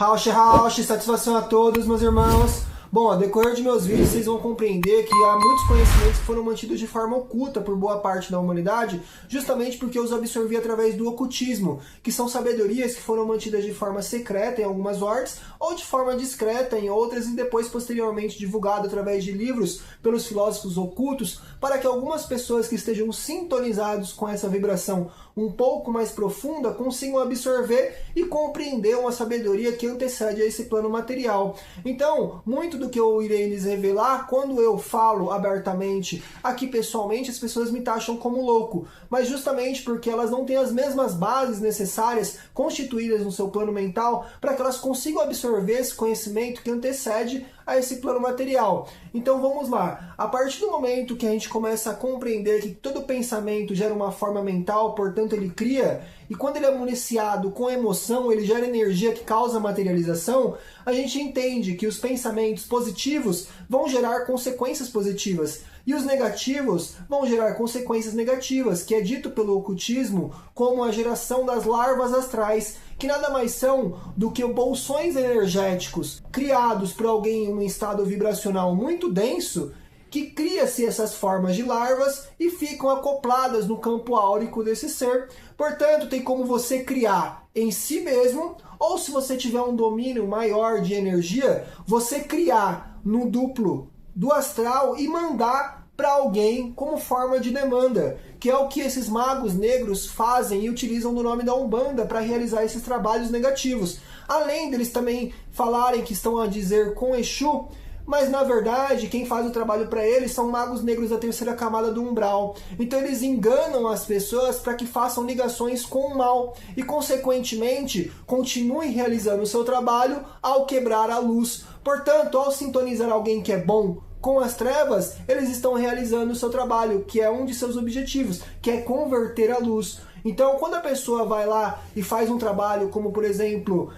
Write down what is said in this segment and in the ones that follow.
Rauch, satisfação a todos, meus irmãos. Bom, ao decorrer de meus vídeos, vocês vão compreender que há muitos conhecimentos que foram mantidos de forma oculta por boa parte da humanidade, justamente porque eu os absorvi através do ocultismo, que são sabedorias que foram mantidas de forma secreta em algumas ordens, ou de forma discreta em outras, e depois posteriormente divulgado através de livros pelos filósofos ocultos, para que algumas pessoas que estejam sintonizados com essa vibração um pouco mais profunda consigam absorver e compreender uma sabedoria que antecede a esse plano material. Então, muito do que eu irei lhes revelar, quando eu falo abertamente, aqui pessoalmente, as pessoas me taxam como louco, mas justamente porque elas não têm as mesmas bases necessárias constituídas no seu plano mental para que elas consigam absorver esse conhecimento que antecede a esse plano material. Então vamos lá, a partir do momento que a gente começa a compreender que todo pensamento gera uma forma mental, portanto ele cria, e quando ele é municiado com emoção, ele gera energia que causa materialização, a gente entende que os pensamentos positivos vão gerar consequências positivas, e os negativos vão gerar consequências negativas, que é dito pelo ocultismo como a geração das larvas astrais, que nada mais são do que bolsões energéticos criados por alguém em um estado vibracional muito denso, que cria-se essas formas de larvas e ficam acopladas no campo áurico desse ser. Portanto, tem como você criar em si mesmo, ou se você tiver um domínio maior de energia, você criar no duplo do astral e mandar para alguém como forma de demanda, que é o que esses magos negros fazem e utilizam do nome da Umbanda para realizar esses trabalhos negativos. Além deles também falarem que estão a dizer com Exu, mas na verdade quem faz o trabalho para eles são magos negros da terceira camada do umbral. Então eles enganam as pessoas para que façam ligações com o mal e consequentemente continuem realizando o seu trabalho ao quebrar a luz. Portanto, ao sintonizar alguém que é bom com as trevas, eles estão realizando o seu trabalho, que é um de seus objetivos, que é converter a luz. Então, quando a pessoa vai lá e faz um trabalho, como por exemplo,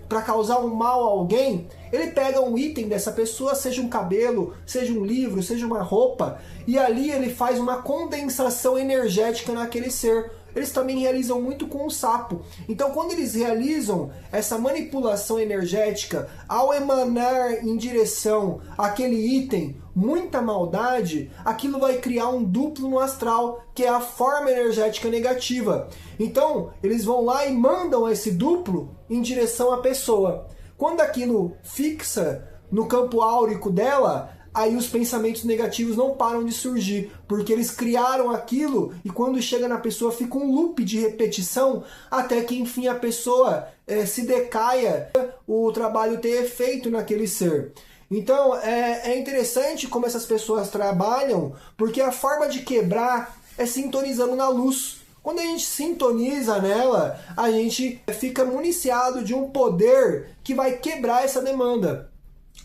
para causar um mal a alguém, ele pega um item dessa pessoa, seja um cabelo, seja um livro, seja uma roupa, e ali ele faz uma condensação energética naquele ser. Eles também realizam muito com o sapo. Então, quando eles realizam essa manipulação energética, ao emanar em direção àquele item muita maldade, aquilo vai criar um duplo no astral, que é a forma energética negativa. Então, eles vão lá e mandam esse duplo em direção à pessoa. Quando aquilo fixa no campo áurico dela, aí os pensamentos negativos não param de surgir, porque eles criaram aquilo e quando chega na pessoa fica um loop de repetição até que enfim a pessoa se decaia, o trabalho ter efeito naquele ser. Então é interessante como essas pessoas trabalham, porque a forma de quebrar é sintonizando na luz. Quando a gente sintoniza nela, a gente fica municiado de um poder que vai quebrar essa demanda.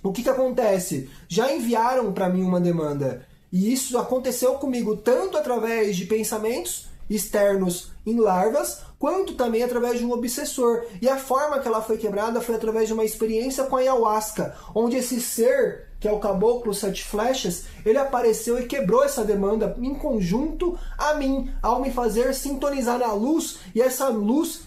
O que acontece? Já enviaram para mim uma demanda. E isso aconteceu comigo tanto através de pensamentos externos em larvas, quanto também através de um obsessor. E a forma que ela foi quebrada foi através de uma experiência com a ayahuasca, onde esse ser, que é o caboclo sete flechas, ele apareceu e quebrou essa demanda em conjunto a mim, ao me fazer sintonizar na luz, e essa luz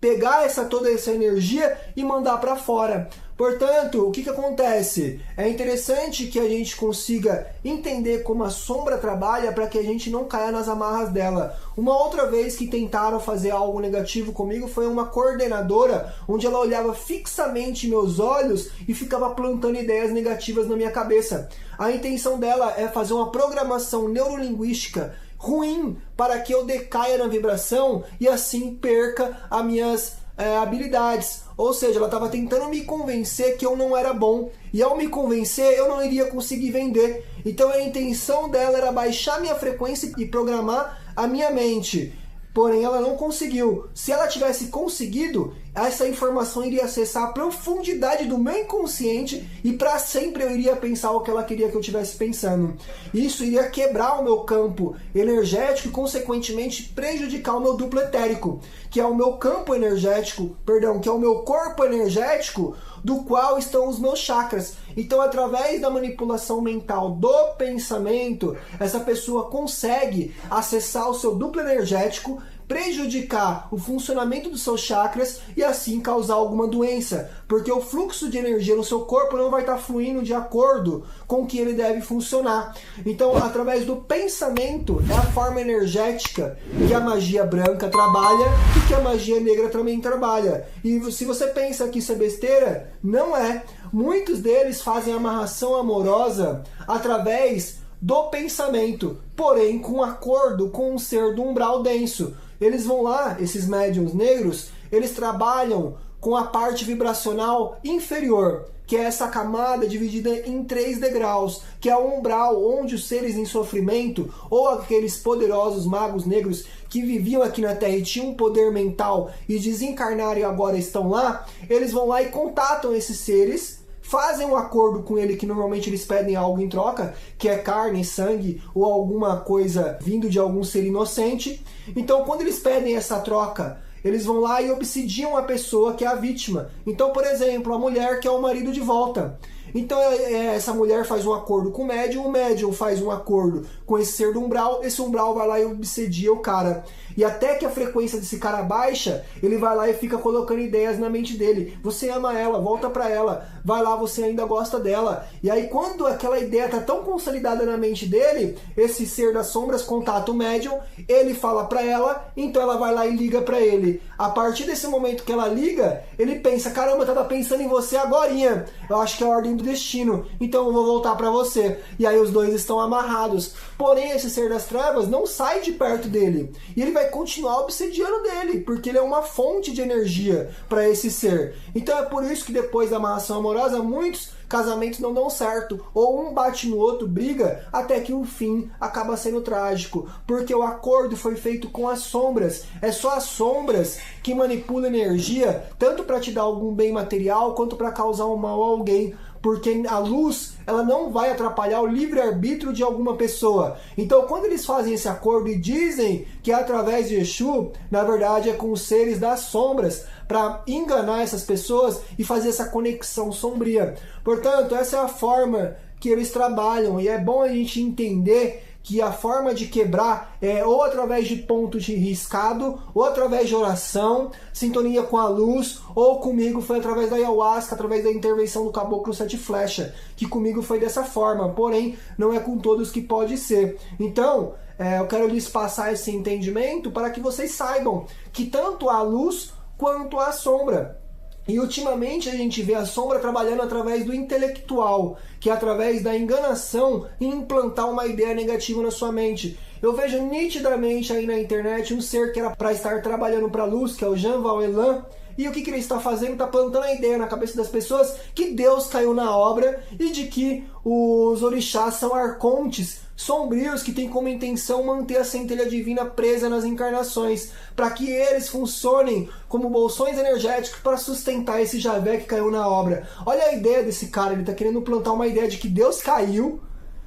pegar toda essa energia e mandar para fora. Portanto, o que acontece? É interessante que a gente consiga entender como a sombra trabalha para que a gente não caia nas amarras dela. Uma outra vez que tentaram fazer algo negativo comigo foi uma coordenadora, onde ela olhava fixamente meus olhos e ficava plantando ideias negativas na minha cabeça. A intenção dela é fazer uma programação neurolinguística ruim para que eu decaia na vibração e assim perca as minhas habilidades. Ou seja, ela estava tentando me convencer que eu não era bom, e ao me convencer eu não iria conseguir vender. Então a intenção dela era baixar minha frequência e programar a minha mente. Porém, ela não conseguiu. Se ela tivesse conseguido, essa informação iria acessar a profundidade do meu inconsciente e para sempre eu iria pensar o que ela queria que eu estivesse pensando. Isso iria quebrar o meu campo energético e, consequentemente, prejudicar o meu duplo etérico, que é o meu campo energético, que é o meu corpo energético, do qual estão os meus chakras. Então, através da manipulação mental do pensamento, essa pessoa consegue acessar o seu duplo energético, prejudicar o funcionamento dos seus chakras e assim causar alguma doença, porque o fluxo de energia no seu corpo não vai estar fluindo de acordo com o que ele deve funcionar. Então, através do pensamento, é a forma energética que a magia branca trabalha e que a magia negra também trabalha. E se você pensa que isso é besteira, não é. Muitos deles fazem amarração amorosa através do pensamento, porém com acordo com um ser do umbral denso. Eles vão lá, esses médiums negros, eles trabalham com a parte vibracional inferior, que é essa camada dividida em 3 degraus, que é o umbral onde os seres em sofrimento, ou aqueles poderosos magos negros que viviam aqui na Terra e tinham um poder mental e desencarnaram e agora estão lá, eles vão lá e contatam esses seres, fazem um acordo com ele, que normalmente eles pedem algo em troca, que é carne, sangue ou alguma coisa vindo de algum ser inocente. Então, quando eles pedem essa troca, eles vão lá e obsidiam a pessoa que é a vítima. Então, por exemplo, a mulher quer o marido de volta. Então essa mulher faz um acordo com o médium faz um acordo com esse ser do umbral, esse umbral vai lá e obsedia o cara. E até que a frequência desse cara baixa, ele vai lá e fica colocando ideias na mente dele. Você ama ela, volta pra ela. Vai lá, você ainda gosta dela. E aí quando aquela ideia tá tão consolidada na mente dele, esse ser das sombras contata o médium, ele fala pra ela, então ela vai lá e liga pra ele. A partir desse momento que ela liga, ele pensa, caramba, eu tava pensando em você agorinha. Eu acho que é a ordem do destino, então eu vou voltar pra você. E aí os dois estão amarrados. Porém, esse ser das trevas não sai de perto dele. E ele vai continuar obsediando dele, porque ele é uma fonte de energia para esse ser. Então é por isso que depois da amarração amorosa, muitos casamentos não dão certo, ou um bate no outro, briga, até que o fim acaba sendo trágico, porque o acordo foi feito com as sombras. É só as sombras que manipulam energia, tanto para te dar algum bem material, quanto para causar um mal a alguém. Porque a luz, ela não vai atrapalhar o livre-arbítrio de alguma pessoa. Então, quando eles fazem esse acordo e dizem que é através de Exu, na verdade é com os seres das sombras, para enganar essas pessoas e fazer essa conexão sombria. Portanto, essa é a forma que eles trabalham, e é bom a gente entender que a forma de quebrar é ou através de pontos de riscado, ou através de oração, sintonia com a luz, ou comigo foi através da ayahuasca, através da intervenção do caboclo 7 flecha, que comigo foi dessa forma, porém não é com todos que pode ser. Então, eu quero lhes passar esse entendimento para que vocês saibam que tanto a luz quanto a sombra. E ultimamente a gente vê a sombra trabalhando através do intelectual, que é através da enganação e implantar uma ideia negativa na sua mente. Eu vejo nitidamente aí na internet um ser que era para estar trabalhando para a luz, que é o Jean Valjean, e o que ele está fazendo? Está plantando a ideia na cabeça das pessoas que Deus caiu na obra e de que os orixás são arcontes sombrios que têm como intenção manter a centelha divina presa nas encarnações, para que eles funcionem como bolsões energéticos para sustentar esse Javé que caiu na obra. Olha a ideia desse cara, ele está querendo plantar uma ideia de que Deus caiu,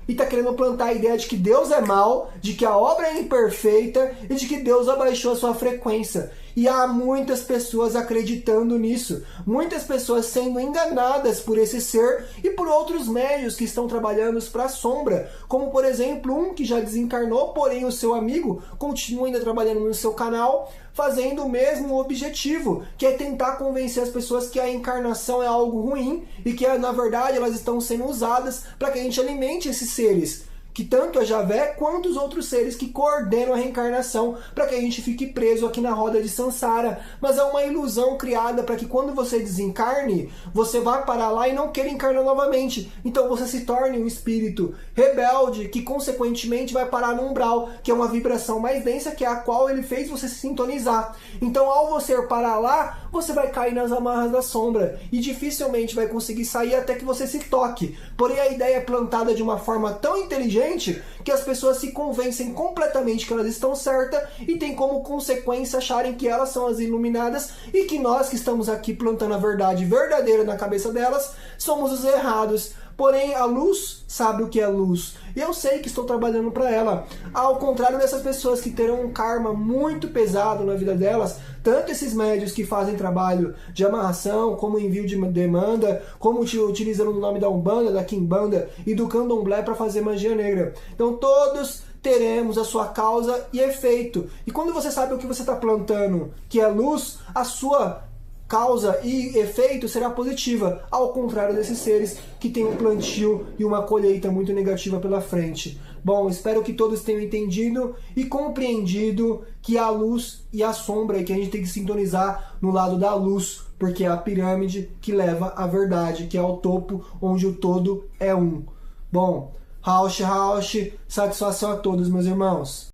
e está querendo plantar a ideia de que Deus é mau, de que a obra é imperfeita e de que Deus abaixou a sua frequência. E há muitas pessoas acreditando nisso, muitas pessoas sendo enganadas por esse ser e por outros médios que estão trabalhando para a sombra, como por exemplo um que já desencarnou, porém o seu amigo continua ainda trabalhando no seu canal, fazendo o mesmo objetivo, que é tentar convencer as pessoas que a encarnação é algo ruim e que na verdade elas estão sendo usadas para que a gente alimente esses seres, que tanto a Javé quanto os outros seres que coordenam a reencarnação, para que a gente fique preso aqui na roda de Sansara. Mas é uma ilusão criada para que quando você desencarne, você vá parar lá e não queira encarnar novamente. Então você se torne um espírito rebelde, que consequentemente vai parar no umbral, que é uma vibração mais densa, que é a qual ele fez você se sintonizar. Então ao você parar lá, você vai cair nas amarras da sombra e dificilmente vai conseguir sair até que você se toque. Porém a ideia é plantada de uma forma tão inteligente que as pessoas se convencem completamente que elas estão certas e tem como consequência acharem que elas são as iluminadas e que nós que estamos aqui plantando a verdade verdadeira na cabeça delas somos os errados. Porém, a luz sabe o que é luz. E eu sei que estou trabalhando para ela. Ao contrário dessas pessoas que terão um karma muito pesado na vida delas, tanto esses médios que fazem trabalho de amarração, como envio de demanda, como utilizando o nome da Umbanda, da Quimbanda e do Candomblé para fazer magia negra. Então todos teremos a sua causa e efeito. E quando você sabe o que você está plantando, que é luz, a sua causa e efeito será positiva, ao contrário desses seres que têm um plantio e uma colheita muito negativa pela frente. Bom, espero que todos tenham entendido e compreendido que a luz e a sombra, e que a gente tem que sintonizar no lado da luz, porque é a pirâmide que leva à verdade, que é ao topo, onde o todo é um. Bom, Rausch, satisfação a todos, meus irmãos.